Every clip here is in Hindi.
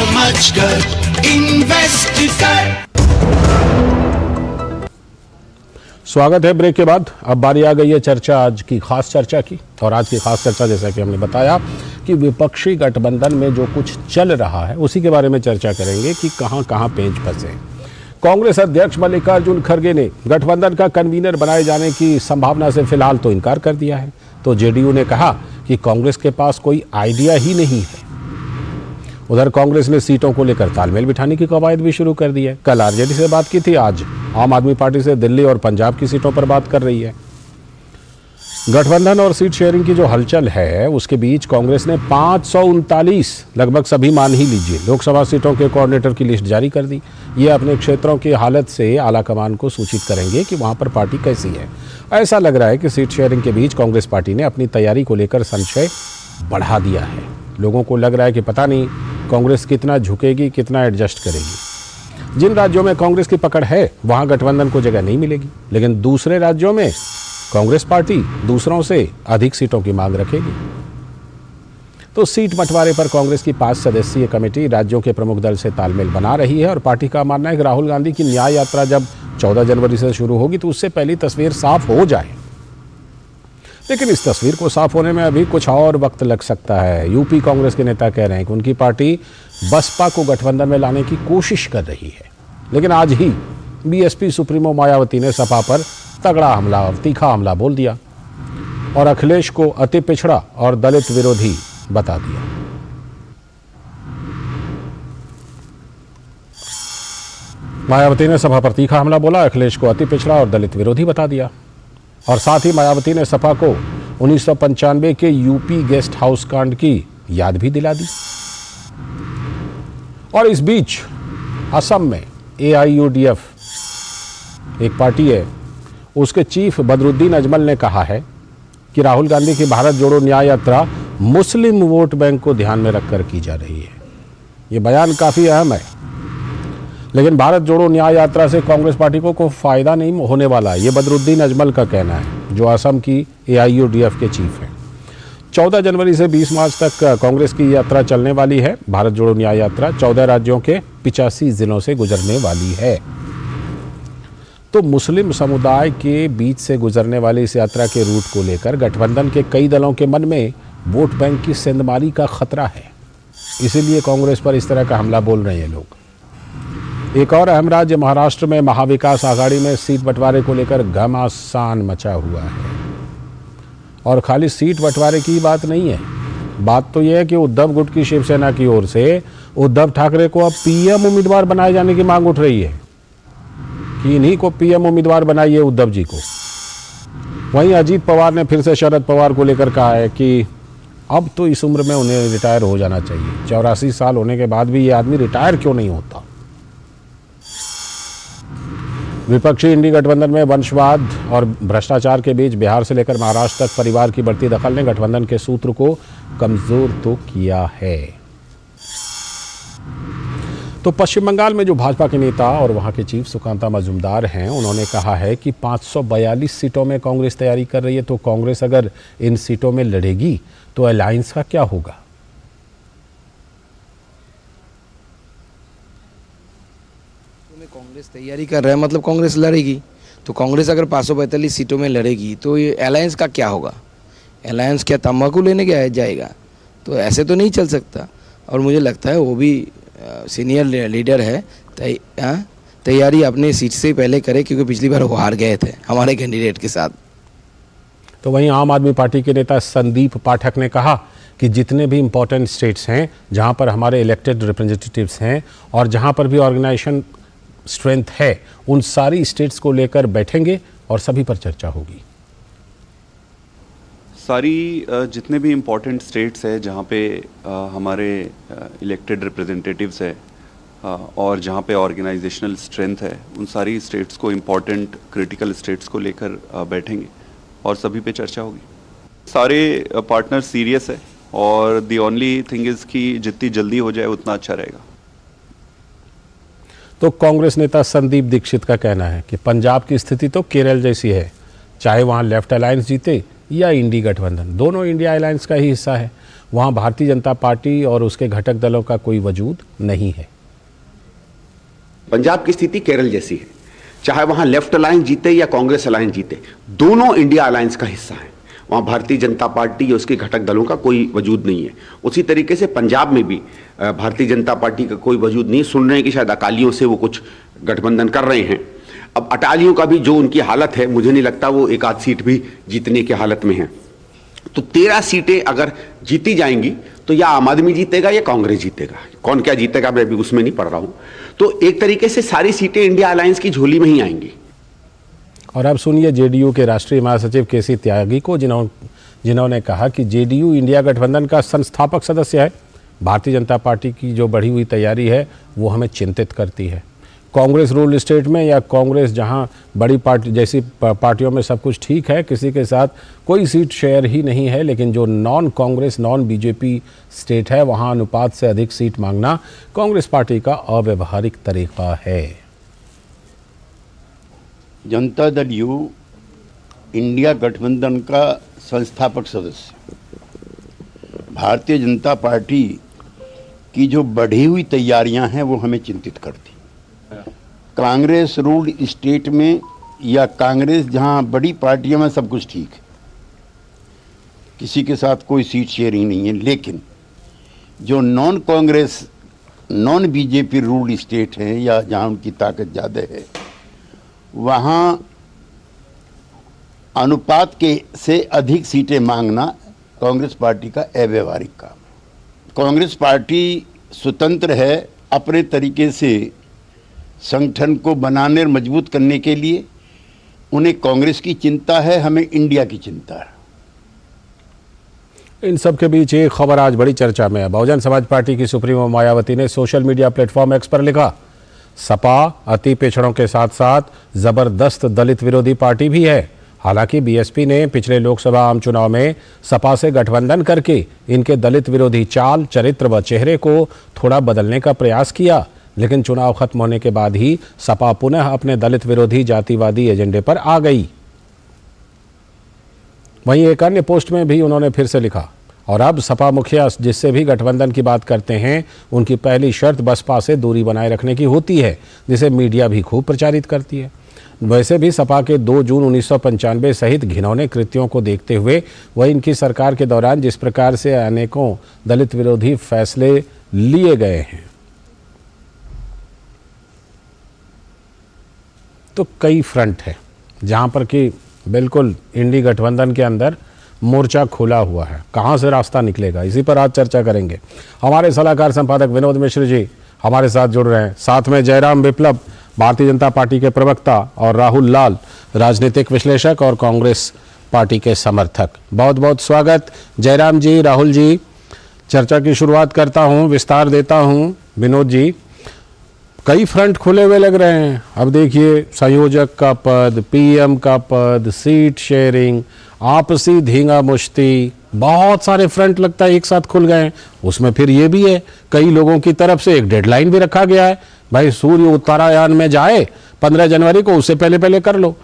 समझकर इन्वेस्ट कर। स्वागत है ब्रेक के बाद। अब बारी आ गई है चर्चा, आज की खास चर्चा की। और आज की खास चर्चा, जैसा कि हमने बताया कि विपक्षी गठबंधन में जो कुछ चल रहा है उसी के बारे में चर्चा करेंगे कि कहां कहां पेंच फंसे। कांग्रेस अध्यक्ष मल्लिकार्जुन खड़गे ने गठबंधन का कन्वीनर बनाए जाने की संभावना से फिलहाल तो इनकार कर दिया है। तो जेडीयू ने कहा कि कांग्रेस के पास कोई आइडिया ही नहीं है। उधर कांग्रेस ने सीटों को लेकर तालमेल बिठाने की कवायद भी शुरू कर दी है। कल आरजेडी से बात की थी, आज आम आदमी पार्टी से दिल्ली और पंजाब की सीटों पर बात कर रही है। गठबंधन और सीट शेयरिंग की जो हलचल है उसके बीच कांग्रेस ने 539, लगभग सभी मान ही लीजिए, लोकसभा सीटों के कोऑर्डिनेटर की लिस्ट जारी कर दी। ये अपने क्षेत्रों की हालत से आला कमान को सूचित करेंगे कि वहां पर पार्टी कैसी है। ऐसा लग रहा है कि सीट शेयरिंग के बीच कांग्रेस पार्टी ने अपनी तैयारी को लेकर संशय बढ़ा दिया है। लोगों को लग रहा है कि पता नहीं कांग्रेस कितना झुकेगी, कितना एडजस्ट करेगी। जिन राज्यों में कांग्रेस की पकड़ है वहां गठबंधन को जगह नहीं मिलेगी, लेकिन दूसरे राज्यों में कांग्रेस पार्टी दूसरों से अधिक सीटों की मांग रखेगी। तो सीट बंटवारे पर कांग्रेस की 5 सदस्यीय कमेटी राज्यों के प्रमुख दल से तालमेल बना रही है और पार्टी का मानना है कि राहुल गांधी की न्याय यात्रा जब 14 जनवरी से शुरू होगी तो उससे पहली तस्वीर साफ हो जाए। लेकिन इस तस्वीर को साफ होने में अभी कुछ और वक्त लग सकता है। यूपी कांग्रेस के नेता कह रहे हैं कि उनकी पार्टी बसपा को गठबंधन में लाने की कोशिश कर रही है। लेकिन आज ही बीएसपी सुप्रीमो मायावती ने सपा पर तगड़ा हमला और तीखा हमला बोल दिया और अखिलेश को अति पिछड़ा और दलित विरोधी बता दिया। मायावती ने सपा पर तीखा हमला बोला, अखिलेश को अति पिछड़ा और दलित विरोधी बता दिया। और साथ ही मायावती ने सपा को 1995 के यूपी गेस्ट हाउस कांड की याद भी दिला दी। और इस बीच असम में AIUDF एक पार्टी है, उसके चीफ बदरुद्दीन अजमल ने कहा है कि राहुल गांधी की भारत जोड़ो न्याय यात्रा मुस्लिम वोट बैंक को ध्यान में रखकर की जा रही है। यह बयान काफी अहम है, लेकिन भारत जोड़ो न्याय यात्रा से कांग्रेस पार्टी को कोई फायदा नहीं होने वाला है। ये बदरुद्दीन अजमल का कहना है, जो असम की AIUDF के चीफ हैं। 14 जनवरी से 20 मार्च तक कांग्रेस की यात्रा चलने वाली है। भारत जोड़ो न्याय यात्रा 14 राज्यों के 85 जिलों से गुजरने वाली है। तो मुस्लिम समुदाय के बीच से गुजरने वाली इस यात्रा के रूट को लेकर गठबंधन के कई दलों के मन में वोट बैंक की सेंधमारी का खतरा है। इसीलिए कांग्रेस पर इस तरह का हमला बोल रहे हैं लोग। एक और अहम राज्य महाराष्ट्र में महाविकास आघाड़ी में सीट बंटवारे को लेकर घमासान मचा हुआ है। और खाली सीट बंटवारे की बात नहीं है, बात तो यह है कि उद्धव गुट की शिवसेना की ओर से उद्धव ठाकरे को अब PM उम्मीदवार बनाए जाने की मांग उठ रही है कि इन्हीं को PM उम्मीदवार बनाइए, उद्धव जी को। वहीं अजीत पवार ने फिर से शरद पवार को लेकर कहा है कि अब तो इस उम्र में उन्हें रिटायर हो जाना चाहिए। 84 साल होने के बाद भी ये आदमी रिटायर क्यों नहीं होता। विपक्षी इंडी गठबंधन में वंशवाद और भ्रष्टाचार के बीच बिहार से लेकर महाराष्ट्र तक परिवार की बढ़ती दखल ने गठबंधन के सूत्र को कमजोर तो किया है। तो पश्चिम बंगाल में जो भाजपा के नेता और वहां के चीफ सुकांता मजूमदार हैं, उन्होंने कहा है कि 542 सीटों में कांग्रेस तैयारी कर रही है। तो कांग्रेस अगर इन सीटों में लड़ेगी तो अलायंस का क्या होगा। कांग्रेस तैयारी कर रहा है, मतलब कांग्रेस लड़ेगी। तो कांग्रेस अगर 545 सीटों में लड़ेगी तो ये अलायंस का क्या होगा। अलायंस क्या तंबाकू लेने गया जाएगा? तो ऐसे तो नहीं चल सकता। और मुझे लगता है वो भी सीनियर लीडर है, तैयारी अपने सीट से पहले करे, क्योंकि पिछली बार वो हार गए थे हमारे कैंडिडेट के साथ। तो वहीं आम आदमी पार्टी के नेता संदीप पाठक ने कहा कि जितने भी इम्पोर्टेंट स्टेट्स हैं जहां पर हमारे इलेक्टेड रिप्रेजेंटेटिव्स हैं और जहां पर भी ऑर्गेनाइजेशन स्ट्रेंथ है, उन सारी स्टेट्स को लेकर बैठेंगे और सभी पर चर्चा होगी। सारी जितने भी इम्पोर्टेंट स्टेट्स है जहाँ पे हमारे इलेक्टेड रिप्रेजेंटेटिव्स है और जहाँ पे ऑर्गेनाइजेशनल स्ट्रेंथ है, उन सारी स्टेट्स को इम्पोर्टेंट क्रिटिकल स्टेट्स को लेकर बैठेंगे और सभी पे चर्चा होगी। सारे पार्टनर सीरियस है और दी ओनली थिंग इज़ कि जितनी जल्दी हो जाए उतना अच्छा रहेगा। तो कांग्रेस नेता संदीप दीक्षित का कहना है कि पंजाब की स्थिति तो केरल जैसी है, चाहे वहां लेफ्ट अलायंस जीते या इंडी गठबंधन, दोनों इंडिया अलायंस का ही हिस्सा है। वहाँ भारतीय जनता पार्टी और उसके घटक दलों का कोई वजूद नहीं है। पंजाब की स्थिति केरल जैसी है, चाहे वहां लेफ्ट अलायंस जीते या कांग्रेस अलायंस जीते, दोनों इंडिया अलायंस का हिस्सा है। वहां भारतीय जनता पार्टी या उसके घटक दलों का कोई वजूद नहीं है। उसी तरीके से पंजाब में भी भारतीय जनता पार्टी का कोई वजूद नहीं। सुन रहे हैं कि शायद अकालियों से वो कुछ गठबंधन कर रहे हैं। अब अटालियों का भी जो उनकी हालत है, मुझे नहीं लगता वो एक आध सीट भी जीतने की हालत में है। तो 13 सीटें अगर जीती जाएंगी तो या आम आदमी जीतेगा या कांग्रेस जीतेगा। कौन क्या जीतेगा मैं अभी उसमें नहीं पढ़ रहा हूं। तो एक तरीके से सारी सीटें इंडिया अलायंस की झोली में ही आएंगी। और अब सुनिए जेडीयू के राष्ट्रीय महासचिव केसी त्यागी को, जिन्होंने कहा कि जेडीयू इंडिया गठबंधन का संस्थापक सदस्य है। भारतीय जनता पार्टी की जो बढ़ी हुई तैयारी है वो हमें चिंतित करती है। कांग्रेस रूल स्टेट में या कांग्रेस जहां बड़ी पार्टी जैसी पार्टियों में सब कुछ ठीक है, किसी के साथ कोई सीट शेयर ही नहीं है, लेकिन जो non Congress non BJP state है वहां अनुपात से अधिक सीट मांगना कांग्रेस पार्टी का अव्यवहारिक तरीका है। जनता दल यू इंडिया गठबंधन का संस्थापक सदस्य, भारतीय जनता पार्टी की जो बढ़ी हुई तैयारियां हैं वो हमें चिंतित करती। कांग्रेस रूल्ड स्टेट में या कांग्रेस जहां बड़ी पार्टियों में सब कुछ ठीक है, किसी के साथ कोई सीट शेयरिंग नहीं है, लेकिन जो non Congress non BJP ruled state है या जहां उनकी ताकत ज़्यादा है, वहां अनुपात के से अधिक सीटें मांगना कांग्रेस पार्टी का अव्यवहारिक काम। कांग्रेस पार्टी स्वतंत्र है अपने तरीके से संगठन को बनाने और मजबूत करने के लिए। उन्हें कांग्रेस की चिंता है, हमें इंडिया की चिंता है। इन सब के बीच एक खबर आज बड़ी चर्चा में है। बहुजन समाज पार्टी की सुप्रीमो मायावती ने सोशल मीडिया प्लेटफॉर्म एक्स पर लिखा, सपा अति पिछड़ों के साथ साथ जबरदस्त दलित विरोधी पार्टी भी है। हालांकि बीएसपी ने पिछले लोकसभा आम चुनाव में सपा से गठबंधन करके इनके दलित विरोधी चाल, चरित्र व चेहरे को थोड़ा बदलने का प्रयास किया, लेकिन चुनाव खत्म होने के बाद ही सपा पुनः अपने दलित विरोधी जातिवादी एजेंडे पर आ गई। वहीं एक अन्य पोस्ट में भी उन्होंने फिर से लिखा, और अब सपा मुखिया जिससे भी गठबंधन की बात करते हैं उनकी पहली शर्त बसपा से दूरी बनाए रखने की होती है, जिसे मीडिया भी खूब प्रचारित करती है। वैसे भी सपा के 2 जून 1995 सहित घिनौने कृत्यों को देखते हुए वह इनकी सरकार के दौरान जिस प्रकार से अनेकों दलित विरोधी फैसले लिए गए हैं, तो कई फ्रंट है जहां पर कि बिल्कुल इंडी गठबंधन के अंदर मोर्चा खुला हुआ है। कहां से रास्ता निकलेगा, इसी पर आज चर्चा करेंगे। हमारे सलाहकार संपादक विनोद मिश्र जी हमारे साथ जुड़ रहे हैं, साथ में जयराम विप्लव भारतीय जनता पार्टी के प्रवक्ता और राहुल लाल राजनीतिक विश्लेषक और कांग्रेस पार्टी के समर्थक। बहुत बहुत स्वागत जयराम जी, राहुल जी। चर्चा की शुरुआत करता हूं, विस्तार देता हूं। विनोद जी, कई फ्रंट खुले हुए लग रहे हैं। अब देखिए, संयोजक का पद, पीएम का पद, सीट शेयरिंग, आपसी धींगा मुश्ती, बहुत सारे फ्रंट लगता है एक साथ खुल गए हैं। उसमें फिर ये भी है, कई लोगों की तरफ से एक डेडलाइन भी रखा गया है, भाई सूर्य उत्तरायण में जाए 15 जनवरी को, उससे पहले पहले कर लो।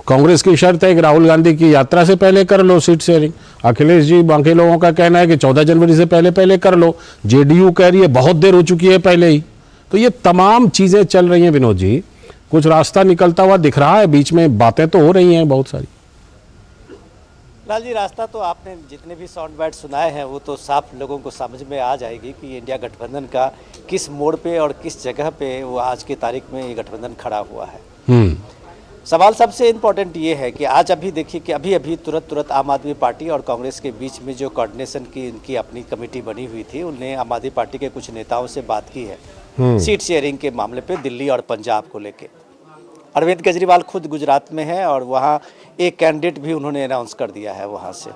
कांग्रेस की शर्त है कि राहुल गांधी की यात्रा से पहले कर लो सीट शेयरिंग। अखिलेश जी, बाकी लोगों का कहना है कि 14 जनवरी से पहले पहले कर लो। जेडीयू कह रही है बहुत देर हो चुकी है पहले ही। तो ये तमाम चीजें चल रही हैं विनोद जी, कुछ रास्ता निकलता हुआ दिख रहा है, बीच में बातें तो हो रही हैं बहुत सारी। लाल जी, रास्ता तो आपने जितने भी साउंड बाइट सुनाए हैं वो तो साफ लोगों को समझ में आ जाएगी कि इंडिया गठबंधन का किस मोड़ पे और किस जगह पे वो आज की तारीख में ये गठबंधन खड़ा हुआ है। सवाल सबसे इम्पोर्टेंट ये है कि आज अभी देखिए कि अभी तुरंत आम आदमी पार्टी और कांग्रेस के बीच में जो कोऑर्डिनेशन की इनकी अपनी कमेटी बनी हुई थी, उनने आम आदमी पार्टी के कुछ नेताओं से बात की है सीट शेयरिंग के मामले पे दिल्ली और पंजाब को लेके। अरविंद केजरीवाल खुद गुजरात में है और वहाँ एक कैंडिडेट भी उन्होंने अनाउंस कर दिया है वहाँ से।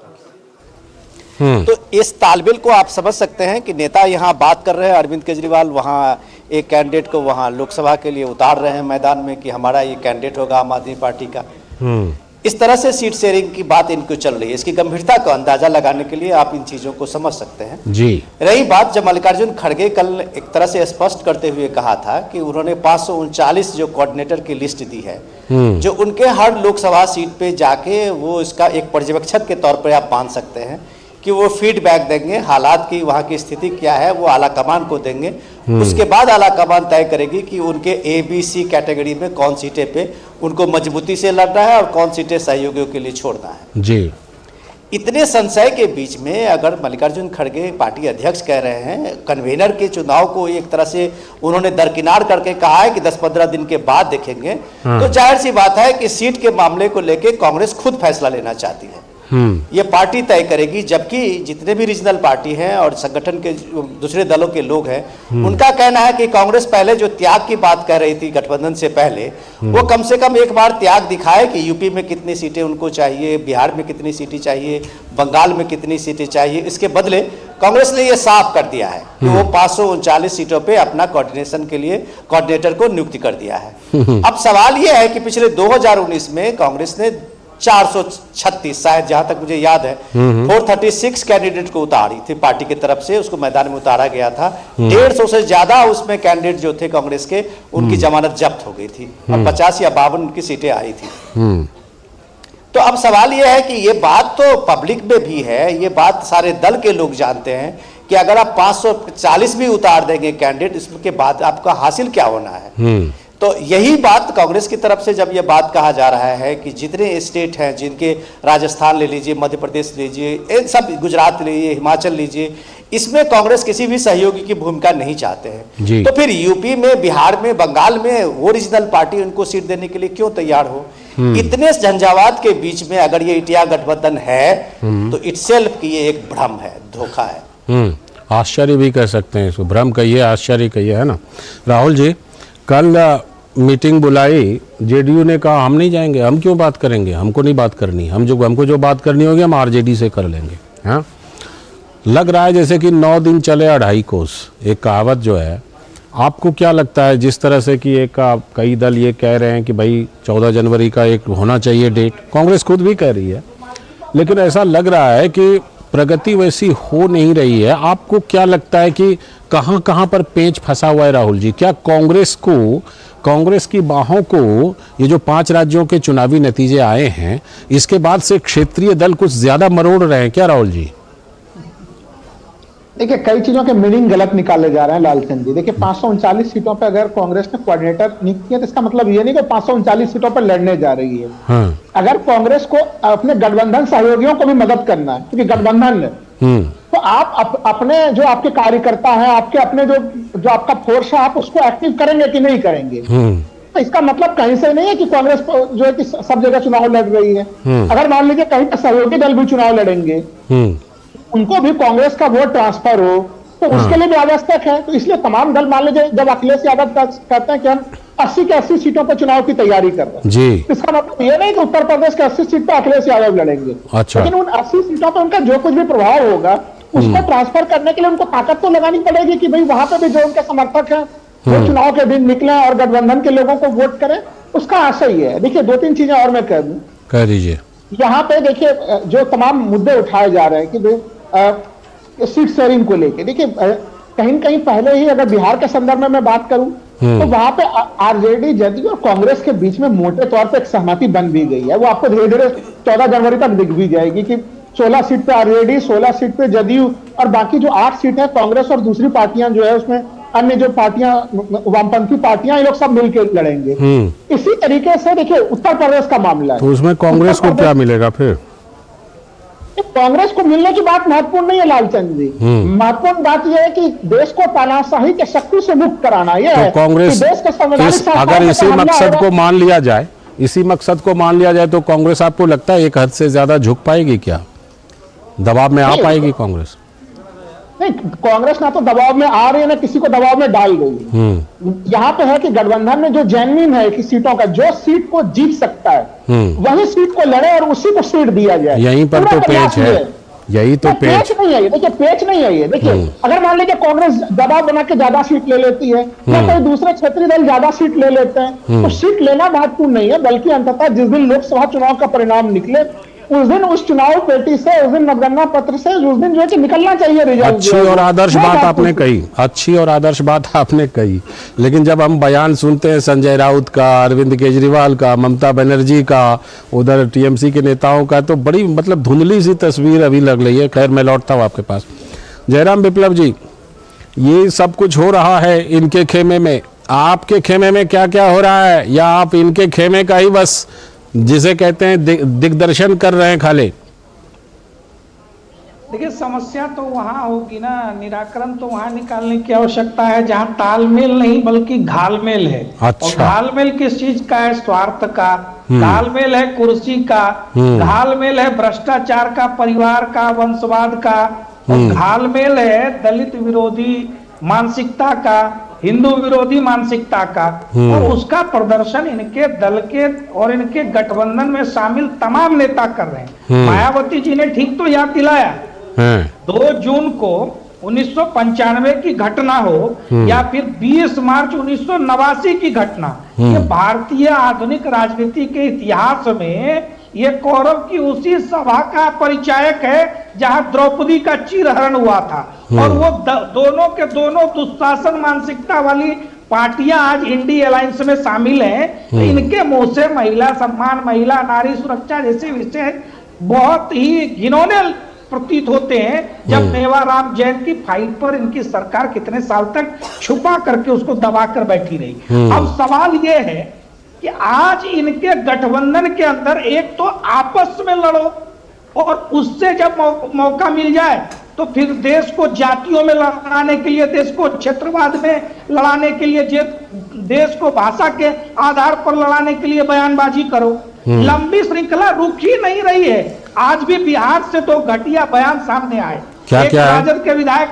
तो इस तालमेल को आप समझ सकते हैं कि नेता यहाँ बात कर रहे हैं, अरविंद केजरीवाल वहाँ एक कैंडिडेट को वहाँ लोकसभा के लिए उतार रहे हैं मैदान में कि हमारा ये कैंडिडेट होगा आम आदमी पार्टी का। इस तरह से सीट शेयरिंग की बात इनको चल रही है। इसकी गंभीरता का अंदाजा लगाने के लिए आप इन चीजों को समझ सकते हैं जी। रही बात, जब मल्लिकार्जुन खड़गे कल एक तरह से स्पष्ट करते हुए कहा था कि उन्होंने 539 जो कोऑर्डिनेटर की लिस्ट दी है, जो उनके हर लोकसभा सीट पे जाके वो इसका एक पर्यवेक्षक के तौर पर आप मान सकते हैं कि वो फीडबैक देंगे, हालात की वहाँ की स्थिति क्या है वो आला कमान को देंगे। उसके बाद आला कमान तय करेगी कि उनके ABC कैटेगरी में कौन सीटें पे उनको मजबूती से लड़ना है और कौन सीटें सहयोगियों के लिए छोड़ना है। जी, इतने संशय के बीच में अगर मल्लिकार्जुन खड़गे पार्टी अध्यक्ष कह रहे हैं, कन्वेनर के चुनाव को एक तरह से उन्होंने दरकिनार करके कहा है कि 10-15 दिन के बाद देखेंगे, तो जाहिर सी बात है कि सीट के मामले को लेकर कांग्रेस खुद फैसला लेना चाहती है। ये पार्टी तय करेगी, जबकि जितने भी रीजनल पार्टी हैं और संगठन के दूसरे दलों के लोग हैं, उनका कहना है कि कांग्रेस पहले जो त्याग की बात कह रही थी गठबंधन से पहले, वो कम से कम एक बार त्याग दिखाए कि यूपी में कितनी सीटें उनको चाहिए, बिहार में कितनी सीटें चाहिए, बंगाल में कितनी सीटें चाहिए। इसके बदले कांग्रेस ने ये साफ कर दिया है कि वो 539 सीटों पे अपना कोऑर्डिनेशन के लिए कोऑर्डिनेटर को नियुक्ति कर दिया है। अब सवाल ये है कि पिछले 2019 में कांग्रेस ने 436 शायद जहां तक मुझे याद है 436 कैंडिडेट को उतारी थी पार्टी की तरफ से, उसको मैदान में उतारा गया था। 150 से ज्यादा उसमें कैंडिडेट जो थे कांग्रेस के, उनकी जमानत जब्त हो गई थी और 50 या 52 उनकी सीटें आई थी। तो अब सवाल यह है कि ये बात तो पब्लिक में भी है, ये बात सारे दल के लोग जानते हैं कि अगर आप 540 भी उतार देंगे कैंडिडेट, इसके बाद आपका हासिल क्या होना है। तो यही बात कांग्रेस की तरफ से जब ये बात कहा जा रहा है कि जितने स्टेट हैं, जिनके राजस्थान ले लीजिए, मध्य प्रदेश लीजिए, इन सब, गुजरात लीजिए, हिमाचल लीजिए, इसमें कांग्रेस किसी भी सहयोगी की भूमिका नहीं चाहते हैं, तो फिर यूपी में, बिहार में, बंगाल में वो रीजनल पार्टी उनको सीट देने के लिए क्यों तैयार हो। इतने झंझावात के बीच में अगर ये इंडिया गठबंधन है तो इटसेल्फ की ये एक भ्रम है, धोखा है। आश्चर्य भी कह सकते हैं इसको, भ्रम कहिए, आश्चर्य कहिए, है ना। राहुल जी, कल मीटिंग बुलाई, जेडीयू ने कहा हम नहीं जाएंगे, हम क्यों बात करेंगे, हमको नहीं बात करनी, हमको जो बात करनी होगी हम आरजेडी से कर लेंगे। हाँ, लग रहा है जैसे कि 9 दिन चले 2.5 कोस, एक कहावत जो है। आपको क्या लगता है, जिस तरह से कि कई दल ये कह रहे हैं कि भाई 14 जनवरी का एक होना चाहिए डेट, कांग्रेस खुद भी कह रही है, लेकिन ऐसा लग रहा है कि प्रगति वैसी हो नहीं रही है। आपको क्या लगता है कि कहां कहां पर पेंच फंसा हुआ है राहुल जी? क्या कांग्रेस की बाहों को ये जो 5 राज्यों के चुनावी नतीजे आए हैं, इसके बाद से क्षेत्रीय दल कुछ ज्यादा मरोड़ रहे हैं क्या राहुल जी? देखिए, कई चीजों के मीनिंग गलत निकाले जा रहे हैं लालचंद जी। देखिए, 539 सीटों पर अगर कांग्रेस ने कोऑर्डिनेटर नियुक्त किया तो इसका मतलब ये नहीं कि 539 सीटों पर लड़ने जा रही है। हाँ। अगर कांग्रेस को अपने गठबंधन सहयोगियों को भी मदद करना है, क्योंकि गठबंधन है, तो आप अपने जो आपके कार्यकर्ता हैं, आपके अपने जो आपका फोर्स है, आप उसको एक्टिव करेंगे कि नहीं करेंगे। तो इसका मतलब कहीं से नहीं है कि कांग्रेस जो है कि सब जगह चुनाव लड़ रही है। अगर मान लीजिए कहीं पर सहयोगी दल भी चुनाव लड़ेंगे, उनको भी कांग्रेस का वोट ट्रांसफर हो, तो उसके लिए भी आवश्यक है। तो इसलिए तमाम दल, मान लीजिए जब अखिलेश यादव कहते हैं कि हम 80 के 80 सीटों पर चुनाव की तैयारी कर रहे हैं, इसका मतलब ये नहीं कि उत्तर प्रदेश के 80 सीट पर अखिलेश यादव लड़ेंगे। अच्छा। लेकिन उन 80 सीटों पर उनका जो कुछ भी प्रभाव होगा, उसको ट्रांसफर करने के लिए उनको ताकत तो लगानी पड़ेगी कि भाई वहां पर भी जो उनके समर्थक हैं वो चुनाव के दिन निकले और गठबंधन के लोगों को वोट करें। उसका आशय ही है। देखिए, 2-3 चीजें और मैं कह दूं, कह दीजिए। यहाँ पे देखिए, जो तमाम मुद्दे उठाए जा रहे हैं कि भाई सीट शेयरिंग को लेके, देखिए कहीं कहीं पहले ही अगर बिहार के संदर्भ में मैं बात करूं तो वहां पे आरजेडी, जदयू और कांग्रेस के बीच में मोटे तौर पे एक सहमति बन भी गई है। वो आपको धीरे धीरे 14 जनवरी तक दिख भी जाएगी कि 16 सीट पे आरजेडी, 16 सीट पे जदयू और बाकी जो 8 सीट है कांग्रेस और दूसरी पार्टियां जो है, उसमें अन्य जो पार्टियां, वामपंथी पार्टियां, ये लोग सब मिलकर लड़ेंगे। इसी तरीके से देखिए उत्तर प्रदेश का मामला है, तो उसमें कांग्रेस को क्या मिलेगा फिर? कांग्रेस को मिलने की बात महत्वपूर्ण नहीं है लालचंद जी। महत्वपूर्ण बात यह है कि देश को तानाशाही के शक्ति से मुक्त कराना। यह है कांग्रेस कि देश के संवैधानिक अगर इसी मकसद को मान लिया जाए, तो कांग्रेस आपको लगता है एक हद से ज्यादा झुक पाएगी क्या? दबाव में आ पाएगी कांग्रेस? नहीं, कांग्रेस ना तो दबाव में आ रही है, ना किसी को दबाव में डाल गई। यहाँ पे है कि गठबंधन में जो जेन्युइन है कि सीटों का, जो सीट को जीत सकता है वही सीट को लड़े और उसी को सीट दिया जाए। यहीं पर तो पेच है, यही तो पेच नहीं है। देखिए, पेच नहीं है ये। देखिए, अगर मान लीजिए कांग्रेस दबाव बना के ज्यादा सीट ले लेती है या कोई दूसरे क्षेत्रीय दल ज्यादा सीट ले लेते हैं, तो सीट लेना महत्वपूर्ण नहीं है, बल्कि अंततः जिस दिन लोकसभा चुनाव का परिणाम निकले उस दिन उस चुनाव पेटी से, उस दिन मतगणना पत्र से उस दिन जो है कि निकलना चाहिए रिजल्ट। अच्छी और आदर्श बात आपने कही, अच्छी और आदर्श बात आपने कही, लेकिन जब हम बयान सुनते हैं संजय राउत का, अरविंद केजरीवाल का, ममता बनर्जी का, उधर टीएमसी के नेताओं का, तो बड़ी मतलब धुंधली सी तस्वीर अभी लग रही है। खैर मैं लौटता हूँ आपके पास। जयराम विप्लव जी, ये सब कुछ हो रहा है इनके खेमे में, आपके खेमे में क्या क्या हो रहा है, या आप इनके खेमे का ही बस जिसे कहते हैं दिग्दर्शन कर रहे हैं खाली? देखिए, समस्या तो वहाँ होगी ना, निराकरण तो वहाँ निकालने की आवश्यकता है जहाँ तालमेल नहीं बल्कि घालमेल है। अच्छा। और घालमेल किस चीज का है? स्वार्थ का। घालमेल है कुर्सी का, घालमेल है भ्रष्टाचार का, परिवार का, वंशवाद का, और घालमेल है दलित विरोधी मानसिकता का, हिंदू विरोधी मानसिकता का। और उसका प्रदर्शन इनके दल के और इनके गठबंधन में शामिल तमाम नेता कर रहे हैं। मायावती जी ने ठीक तो याद दिलाया, 2 जून को 1995 की घटना हो या फिर 20 मार्च 1989 की घटना, ये भारतीय आधुनिक राजनीति के इतिहास में ये कौरव की उसी सभा का परिचायक है जहां द्रौपदी का चीरहरण हुआ था। और वो दोनों के दोनों दुशासन मानसिकता वाली पार्टियां आज इंडी अलायंस में शामिल हैं। तो इनके मुंह से महिला सम्मान, महिला नारी सुरक्षा जैसे विषय बहुत ही घिनौने प्रतीत होते हैं। जब मेवाराम जैन की फाइल पर इनकी सरकार कितने साल तक छुपा करके उसको दबा कर बैठी रही। अब सवाल ये है कि आज इनके गठबंधन के अंदर एक तो आपस में लड़ो, और उससे जब मौका मिल जाए तो फिर देश को जातियों में लड़ाने के लिए, देश को क्षेत्रवाद में लड़ाने के लिए, देश को भाषा के आधार पर लड़ाने के लिए बयानबाजी करो। लंबी श्रृंखला रुक ही नहीं रही है। आज भी बिहार से 2 घटिया बयान सामने आए। एक राजद के विधायक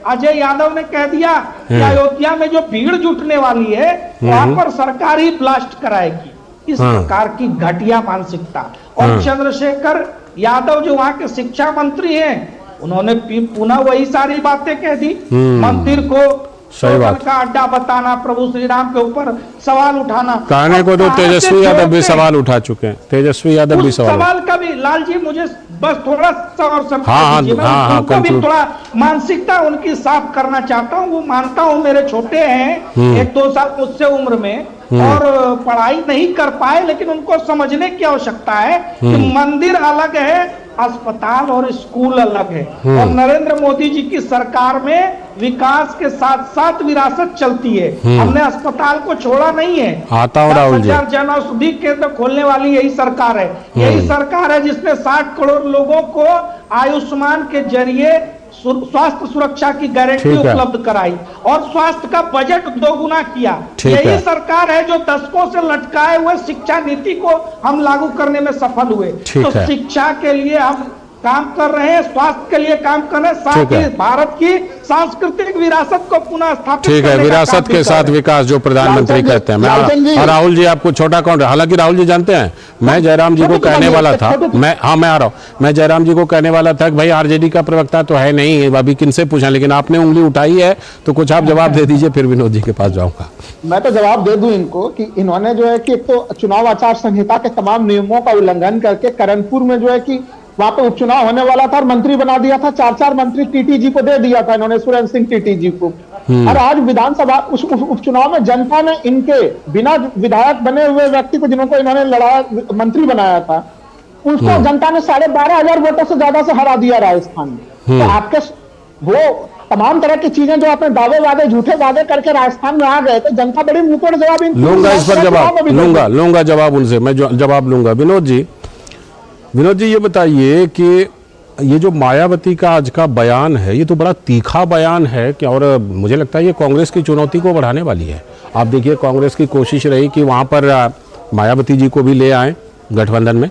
अजय यादव ने कह दिया कि अयोध्या में जो भीड़ जुटने वाली है वहां पर सरकार ही ब्लास्ट कराएगी। इस प्रकार की घटिया मानसिकता। और चंद्रशेखर यादव जो वहां के शिक्षा मंत्री हैं, उन्होंने पुनः वही सारी बातें कह दी। मंदिर को का अड्डा बताना, प्रभु श्री राम के ऊपर सवाल उठाना। कहने को तो तेजस्वी यादव भी सवाल उठा चुके हैं, तेजस्वी यादव भी सवाल का भी। लाल जी मुझे बस थोड़ा सा और उनको भी थोड़ा मानसिकता उनकी साफ करना चाहता हूँ। वो मानता हूँ मेरे छोटे हैं, 1-2 साल मुझसे उम्र में, और पढ़ाई नहीं कर पाए, लेकिन उनको समझने की आवश्यकता है कि मंदिर अलग है, अस्पताल और स्कूल अलग है। और नरेंद्र मोदी जी की सरकार में विकास के साथ साथ विरासत चलती है। हमने अस्पताल को छोड़ा नहीं है। 10,000 जन औषधि केंद्र खोलने वाली यही सरकार है। यही सरकार है जिसने 60 करोड़ लोगों को आयुष्मान के जरिए स्वास्थ्य सुरक्षा की गारंटी उपलब्ध कराई और स्वास्थ्य का बजट 2 गुना किया। यही सरकार है जो दशकों से लटकाए हुए शिक्षा नीति को हम लागू करने में सफल हुए। तो शिक्षा के लिए हम काम कर रहे हैं, स्वास्थ्य के लिए काम कर रहे हैं, साथ ही भारत की सांस्कृतिक विरासत को पुनः स्थापित। ठीक है, विरासत के साथ विकास जो प्रधानमंत्री कहते हैं। मैं राहुल जी आपको छोटा काउंटर, हालांकि राहुल जी जानते हैं मैं जयराम जी को कहने वाला था, मैं आ रहा हूँ, मैं जयराम जी को कहने वाला था कि भाई आरजेडी का प्रवक्ता तो है नहीं, अभी किनसे पूछा, लेकिन आपने उंगली उठाई है तो कुछ आप जवाब दे दीजिए, फिर विनोद जी के पास जाऊंगा। मैं तो जवाब दे दूं इनको कि इन्होंने जो है कि एक तो चुनाव आचार संहिता के तमाम नियमों का उल्लंघन करके करणपुर में जो है कि वहां पे उपचुनाव होने वाला था और मंत्री बना दिया था। 4 मंत्री टीटी जी को दे दिया था इन्होंने, सुरेंद्र सिंह टीटी जी को। और आज विधानसभा उस उपचुनाव में जनता ने इनके बिना विधायक बने हुए व्यक्ति को, जिनको इन्होंने लड़ाया, मंत्री बनाया था, उसको जनता ने 12,500 वोटों से ज्यादा से हरा दिया राजस्थान में। तो आपके वो तमाम तरह की चीजें जो आपने दावे वादे झूठे वादे करके राजस्थान में आ गए, तो जनता बड़ी मुंहतोड़ जवाब लूंगा, इस पर जवाब लूंगा जवाब उनसे मैं जवाब लूंगा। विनोद जी ये बताइए कि ये जो मायावती का आज का बयान है, ये तो बड़ा तीखा बयान है कि, और मुझे लगता है ये कांग्रेस की चुनौती को बढ़ाने वाली है। आप देखिए कांग्रेस की कोशिश रही कि वहाँ पर मायावती जी को भी ले आए गठबंधन में,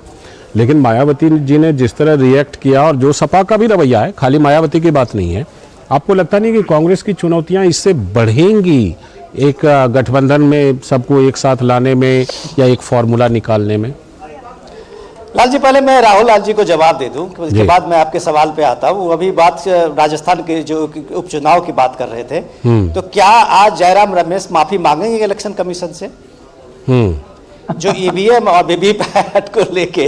लेकिन मायावती जी ने जिस तरह रिएक्ट किया, और जो सपा का भी रवैया है, खाली मायावती की बात नहीं है, आपको लगता नहीं कि कांग्रेस की चुनौतियाँ इससे बढ़ेंगी एक गठबंधन में सबको एक साथ लाने में या एक फॉर्मूला निकालने में? लाल जी, पहले मैं राहुल लाल जी को जवाब दे दूं, उसके बाद मैं आपके सवाल पे आता हूं। अभी बात राजस्थान के जो उपचुनाव की बात कर रहे थे, तो क्या आज जयराम रमेश माफी मांगेंगे इलेक्शन कमीशन से? जो ईवीएम और वीवीपैट को लेके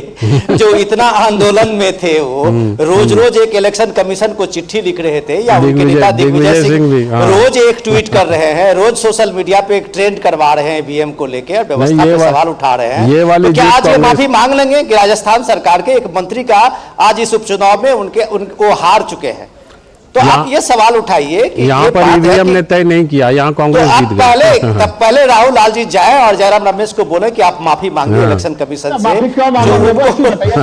जो इतना आंदोलन में थे, वो रोज रोज एक इलेक्शन कमीशन को चिट्ठी लिख रहे थे, या उनके नेता दिग्विजय सिंह रोज एक ट्वीट कर रहे हैं, रोज सोशल मीडिया पे एक ट्रेंड करवा रहे हैं ईवीएम को लेके और व्यवस्था पे सवाल उठा रहे हैं। तो क्या आज ये माफी मांग लेंगे कि राजस्थान सरकार के एक मंत्री का आज इस उपचुनाव में उनको हार चुके हैं? तो आप ये सवाल उठाइए कि यहाँ पर ईवीएम ने तय नहीं किया, यहाँ कांग्रेस जीत गई। तब पहले राहुल लाल जी जाए और जयराम रमेश को बोले कि आप माफी मांगिए इलेक्शन कमीशन से,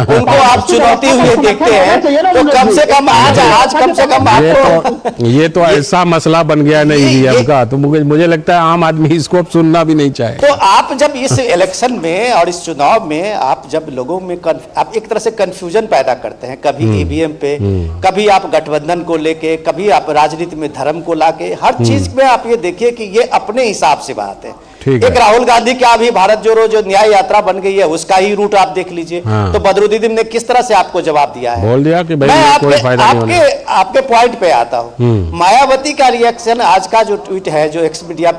उनको आप चुनौती हुए देखते हैं, तो कम से कम आज कम से कम आपको ये तो ऐसा मसला बन गया ना ईवीएम का, तो मुझे लगता है आम आदमी इसको सुनना भी नहीं चाहे। तो आप जब इस इलेक्शन में और इस चुनाव में आप जब लोगों में आप एक तरह से कंफ्यूजन पैदा करते हैं, कभी ईवीएम पे, कभी आप गठबंधन को लेके, कभी आप राजनीति में धर्म को लाके, हर चीज में आप ये देखिए कि ये अपने हिसाब से बात है। एक राहुल गांधी क्या अभी भारत जोड़ो जो न्याय यात्रा बन गई है उसका ही रूट आप देख लीजिए। तो बदरुद्दीन ने किस तरह से आपको जवाब दिया है, बोल दिया कि भाई कोई फायदा नहीं होना। आपके पॉइंट पे आता हूं, मायावती का रिएक्शन आज का जो ट्वीट है जो एक्स मीडिया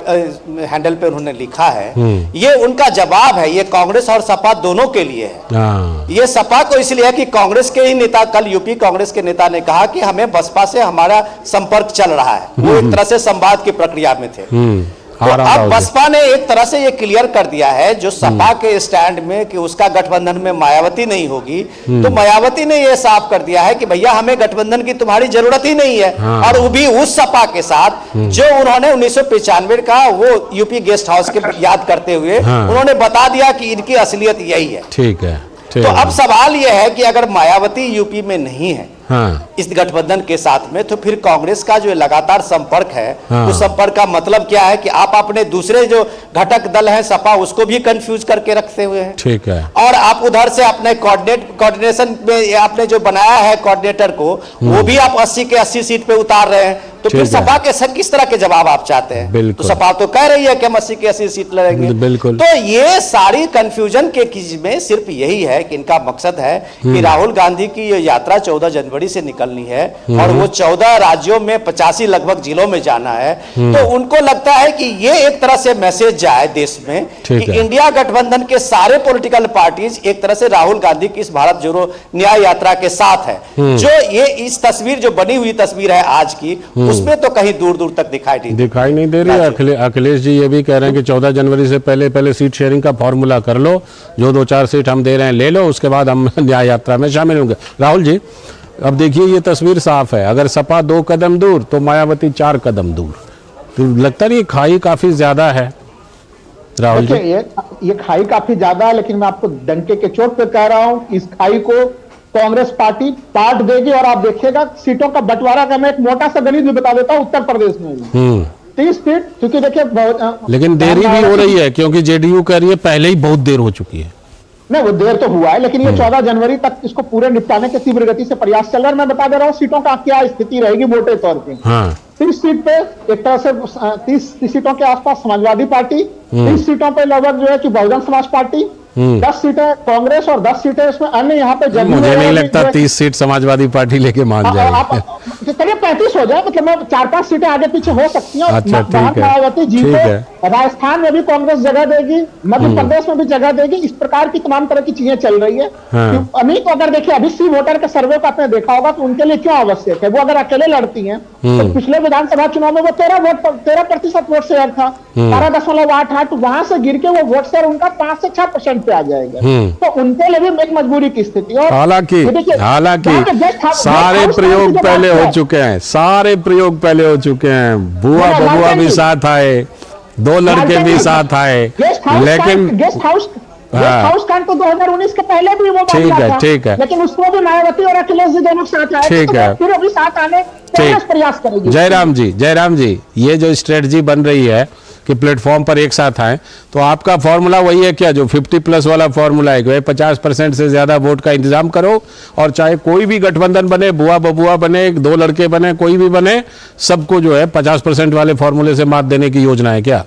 हैंडल पे उन्होंने लिखा है, ये उनका जवाब है, ये कांग्रेस और सपा दोनों के लिए है। ये सपा को इसलिए है कि कांग्रेस के ही नेता, कल यूपी कांग्रेस के नेता ने कहा कि हमें बसपा से हमारा संपर्क चल रहा है, वो एक तरह से संवाद की प्रक्रिया में थे। तो अब बसपा ने एक तरह से ये क्लियर कर दिया है जो सपा के स्टैंड में कि उसका गठबंधन में मायावती नहीं होगी, तो मायावती ने ये साफ कर दिया है कि भैया हमें गठबंधन की तुम्हारी जरूरत ही नहीं है। और वो भी उस सपा के साथ जो उन्होंने 1995 का वो यूपी गेस्ट हाउस के याद करते हुए उन्होंने बता दिया कि इनकी असलियत यही है। ठीक है। तो अब सवाल यह है कि अगर मायावती यूपी में नहीं है इस गठबंधन के साथ में, तो फिर कांग्रेस का जो लगातार संपर्क है उस संपर्क का मतलब क्या है कि आप अपने दूसरे जो घटक दल है सपा उसको भी कंफ्यूज करके रखते हुए हैं। ठीक है। और आप उधर से अपने कोऑर्डिनेशन में आपने जो बनाया है कोऑर्डिनेटर को, वो भी आप 80 के 80 सीट पे उतार रहे हैं। तो फिर सपा के सब किस तरह के जवाब आप चाहते हैं? तो सपा तो कह रही है कि हम 80 के 80 सीट लड़ेंगे। बिल्कुल। तो ये सारी कंफ्यूजन के चीज में सिर्फ यही है कि इनका मकसद है कि राहुल गांधी की ये यात्रा 14 जनवरी से निकलनी है और वो 14 राज्यों में 85 लगभग जिलों में जाना है। तो उनको लगता है कि ये एक तरह से मैसेज जाए देश में कि इंडिया गठबंधन के सारे पॉलिटिकल पार्टीज एक तरह से राहुल गांधी की इस भारत जोड़ो न्याय यात्रा के साथ है। जो ये इस तस्वीर जो बनी हुई तस्वीर है आज की, उसमें तो कहीं दूर दूर तक दिखाई नहीं दे रही है। अखिलेश जी ये भी कह रहे हैं कि 14 जनवरी से पहले सीट शेयरिंग का फॉर्मूला कर लो, जो 2-4 सीट हम दे रहे हैं ले लो, उसके बाद हम न्याय यात्रा में शामिल होंगे। राहुल जी अब देखिए ये तस्वीर साफ है, अगर सपा 2 कदम दूर तो मायावती 4 कदम दूर, तो लगता नहीं खाई काफी ज्यादा है राहुल जी? ये खाई काफी ज्यादा है, लेकिन मैं आपको डंके के चोट पे कह रहा हूं, इस खाई को कांग्रेस पार्टी पाट देगी। और आप देखिएगा सीटों का बंटवारा का मैं एक मोटा सा गणित भी बता देता हूं, उत्तर प्रदेश में भी 30 सीट, क्योंकि देखिए लेकिन देरी भी हो रही है क्योंकि जेडीयू कह रही है पहले ही बहुत देर हो चुकी है। नहीं, वो देर तो हुआ है, लेकिन ये 14 जनवरी तक इसको पूरे निपटाने के तीव्र गति से प्रयास चल रहा है। मैं बता दे रहा हूँ सीटों का क्या स्थिति रहेगी मोटे तौर पे। 30 सीट पे एक तरह से 30 सीटों के आसपास समाजवादी पार्टी, 30 सीटों पे लगभग जो है कि बहुजन समाज पार्टी, 10 सीटें कांग्रेस और 10 सीटें इसमें अन्य। यहाँ पे मुझे नहीं लगता 30 सीट समाजवादी पार्टी लेके मान जाएगी। चलिए 35 हो जाए, मतलब 4-5 सीटें आगे पीछे हो सकती हैं। अच्छा, मायावती जीते, राजस्थान में भी कांग्रेस जगह देगी, मध्य प्रदेश में भी जगह देगी, इस प्रकार की तमाम तरह की चीजें चल रही है। अमित अगर देखिए अभी सी वोटर के सर्वे को आपने देखा होगा तो उनके लिए क्यों आवश्यक है, वो अगर अकेले लड़ती हैं तो पिछले विधानसभा चुनाव में वो 13% वोट शेयर था, 12.88, वहां से गिर के वो वोट शेयर उनका 5 से 6% पे आ जाएगा। तो उनके लिए भी एक मजबूरी की स्थिति। और हालांकि सारे प्रयोग पहले हो चुके हैं, सारे प्रयोग पहले हो चुके हैं, बुआ बबुआ भी साथ आए, 2 लड़के भी साथ आए, लेकिन गेस्ट हाउस कांड तो 2019 के पहले भी वो ठीक है, लेकिन उसको भी मायावती और अखिलेश जी दोनों साथ आए, ठीक है, फिर अभी साथ आने प्रयास करेगी। जयराम जी ये जो स्ट्रेटजी बन रही है कि प्लेटफॉर्म पर एक साथ आए, तो आपका फॉर्मूला वही है क्या जो 50+ वाला फॉर्मूला है कि 50% से ज्यादा वोट का इंतजाम करो और चाहे कोई भी गठबंधन बने, बुआ बबुआ बने, 2 लड़के बने, कोई भी बने, सबको जो है 50% वाले फॉर्मूले से मात देने की योजना है क्या?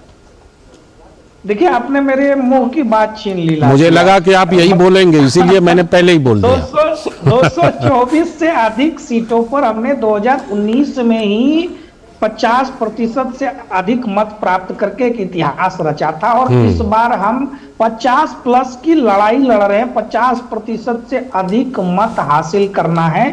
देखिए आपने मेरे मुंह की बात छीन ली। मुझे लगा कि आप यही बोलेंगे, इसीलिए मैंने पहले ही बोल दिया। 224 से अधिक सीटों पर हमने 2019 में ही 50% से अधिक मत प्राप्त करके एक इतिहास रचा था और इस बार हम 50+ की लड़ाई लड़ रहे हैं। 50% से अधिक मत हासिल करना है।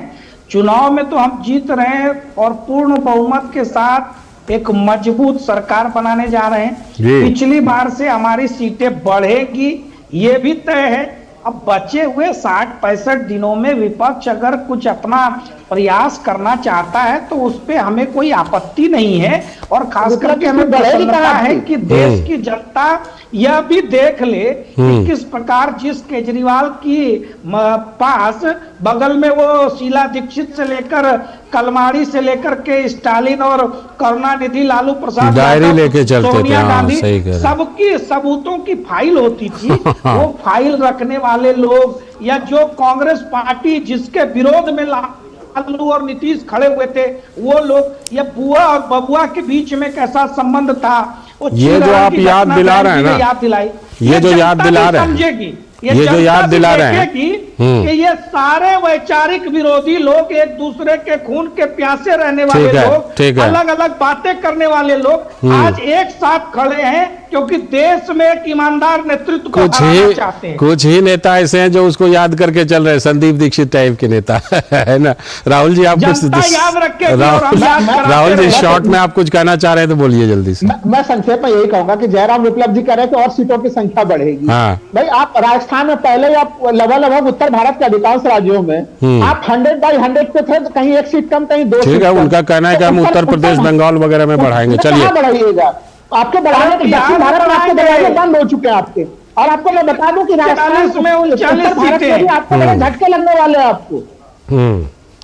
चुनाव में तो हम जीत रहे हैं और पूर्ण बहुमत के साथ एक मजबूत सरकार बनाने जा रहे हैं। पिछली बार से हमारी सीटें बढ़ेगी ये भी तय है। अब बचे हुए 60-65 दिनों में विपक्ष अगर कुछ अपना प्रयास करना चाहता है तो उस पे हमें कोई आपत्ति नहीं है और खास करके हमें प्रसन्नता है कि देश की जनता यह भी देख ले कि किस प्रकार जिस केजरीवाल की पास बगल में वो शीला दीक्षित से लेकर कलमाड़ी से लेकर के स्टालिन और करुणानिधि लालू प्रसाद डायरी लेके चलते थे, सोनिया गांधी हाँ, सबकी सबूतों की फाइल होती थी। वो फाइल रखने वाले लोग या जो कांग्रेस पार्टी जिसके विरोध में लालू और नीतीश खड़े हुए थे वो लोग, या बुआ और बबुआ के बीच में कैसा संबंध था, ये जो आप याद दिला रहे हैं ना, याद दिलाई, ये जो याद दिला रहे हैं, समझेगी ये जो याद दिला रहे हैं कि ये सारे वैचारिक विरोधी लोग, एक दूसरे के खून के प्यासे रहने वाले लोग, अलग अलग बातें करने वाले लोग आज एक साथ खड़े हैं क्योंकि देश में एक ईमानदार नेतृत्व को हराना चाहते हैं। कुछ ही नेता ऐसे हैं जो उसको याद करके चल रहे हैं, संदीप दीक्षित टाइप के नेता है ना। राहुल जी आप कुछ याद रखे, राहुल जी शॉर्ट में आप कुछ कहना चाह रहे हैं तो बोलिए जल्दी से। मैं संक्षेप में यही कहूंगा कि जयराम विप्लव जी कह रहे हैं कि और सीटों की संख्या बढ़ेगी। भाई आप राजस्थान में पहले आप लगभग उत्तर भारत के अधिकांश राज्यों में आप 100/100 पे थे, तो कहीं एक सीट कम कहीं 2 सीट। ठीक है, उनका कहना है कि हम उत्तर प्रदेश बंगाल वगैरह में बढ़ाएंगे। चलिए बढ़ाइएगा, आपके बढ़ाने के दक्षिण भारत में आपके दरवाजे बंद हो चुके हैं आपके। और आपको मैं बता दूं कि राजस्थान में उत्तर भारत में भी आपको बड़े झटके लगने वाले हैं आपको।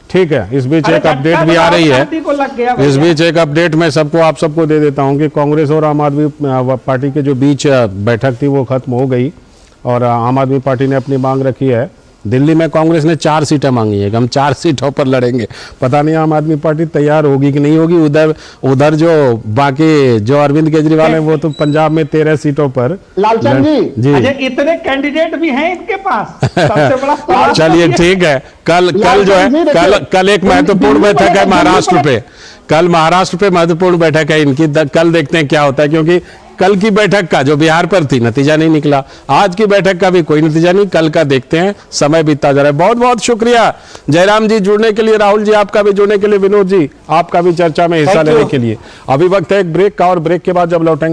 ठीक है, इस बीच एक अपडेट भी आ रही है। इस बीच एक अपडेट मैं आप सबको दे देता हूं कि कांग्रेस और आम आदमी पार्टी के जो बीच बैठक थी वो खत्म हो गई और आम आदमी पार्टी ने अपनी मांग रखी है। दिल्ली में कांग्रेस ने 4 सीटें मांगी है कि हम 4 सीटों पर लड़ेंगे। पता नहीं आम आदमी पार्टी तैयार होगी कि नहीं होगी। उधर जो बाकी जो अरविंद केजरीवाल है वो तो पंजाब में 13 सीटों पर। लालचंद जी इतने कैंडिडेट भी हैं इनके पास, सबसे बड़ा। चलिए ठीक है, कल जो है कल एक महत्वपूर्ण बैठक है महाराष्ट्र पे। कल महाराष्ट्र पे महत्वपूर्ण बैठक है इनकी। कल देखते हैं क्या होता है, क्योंकि कल की बैठक का जो बिहार पर थी नतीजा नहीं निकला, आज की बैठक का भी कोई नतीजा नहीं, कल का देखते हैं। समय बीतता जा रहा है। बहुत बहुत शुक्रिया जयराम जी जुड़ने के लिए, राहुल जी आपका भी जुड़ने के लिए, विनोद जी आपका भी चर्चा में हिस्सा लेने के लिए। अभी वक्त है एक ब्रेक का और ब्रेक के बाद जब लौटेंगे